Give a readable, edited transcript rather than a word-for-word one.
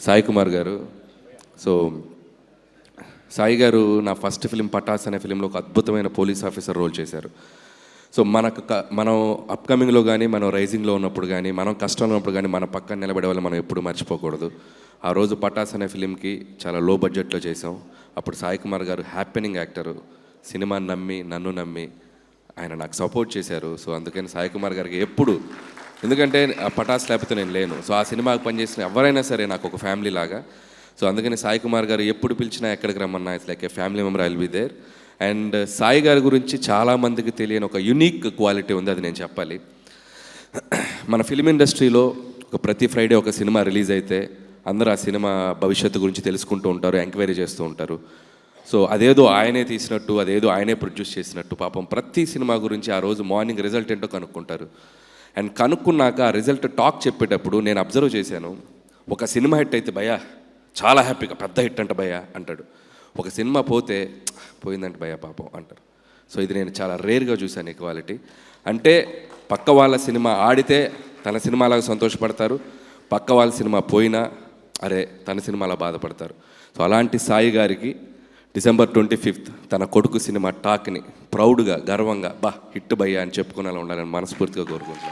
సాయి కుమార్ గారు. సో సాయి గారు నా ఫస్ట్ ఫిలిం పటాస్ అనే ఫిలింలో ఒక అద్భుతమైన పోలీస్ ఆఫీసర్ రోల్ చేశారు. సో మనం అప్కమింగ్లో కానీ మనం రైజింగ్లో ఉన్నప్పుడు కానీ మనం కష్టంలో ఉన్నప్పుడు కానీ మన పక్కన నిలబడే వాళ్ళు మనం ఎప్పుడు మర్చిపోకూడదు. ఆ రోజు పటాస్ అనే ఫిలింకి చాలా లో బడ్జెట్లో చేసాం. అప్పుడు సాయి కుమార్ గారు హ్యాపెనింగ్ యాక్టరు, సినిమాని నమ్మి నన్ను నమ్మి ఆయన నాకు సపోర్ట్ చేశారు. సో అందుకని సాయి కుమార్ గారికి ఎప్పుడు, ఎందుకంటే ఆ పటాస్ లేకపోతే నేను లేను. సో ఆ సినిమాకి పనిచేసిన ఎవరైనా సరే నాకు ఒక ఫ్యామిలీ లాగా. సో అందుకని సాయి కుమార్ గారు ఎప్పుడు పిలిచినా ఎక్కడికి రమ్మన్నా it's like a family member, I will be there. And Sai గారి గురించి చాలామందికి తెలియని ఒక యునిక్ క్వాలిటీ ఉంది, అది నేను చెప్పాలి. మన ఫిలిం ఇండస్ట్రీలో ఒక ప్రతి ఫ్రైడే ఒక సినిమా రిలీజ్ అయితే అందరూ ఆ సినిమా భవిష్యత్తు గురించి తెలుసుకుంటూ ఉంటారు, ఎంక్వైరీ చేస్తూ ఉంటారు. సో అదేదో ఆయనే తీసినట్టు, అదేదో ఆయనే ప్రొడ్యూస్ చేసినట్టు పాపం ప్రతి సినిమా గురించి ఆ రోజు మార్నింగ్ రిజల్ట్ ఏంటో కనుక్కుంటారు. అండ్ కనుక్కున్నాక ఆ రిజల్ట్ టాక్ చెప్పేటప్పుడు నేను అబ్జర్వ్ చేశాను. ఒక సినిమా హిట్ అయితే భయ్యా చాలా హ్యాపీగా పెద్ద హిట్ అంట భయ్యా అంటాడు. ఒక సినిమా పోతే పోయిందంటే భయ్యా పాపం అంటారు. సో ఇది నేను చాలా రేర్గా చూశాను ఈ క్వాలిటీ. అంటే పక్క వాళ్ళ సినిమా ఆడితే తన సినిమాలాగా సంతోషపడతారు, పక్క వాళ్ళ సినిమా పోయినా అరే తన సినిమాలా బాధపడతారు. సో అలాంటి సాయి గారికి December 25th తన కొడుకు సినిమా టాక్ని ప్రౌడ్గా గర్వంగా హిట్ భయ్యా అని చెప్పుకునేలా ఉండాలని మనస్ఫూర్తిగా కోరుకుంటున్నాను.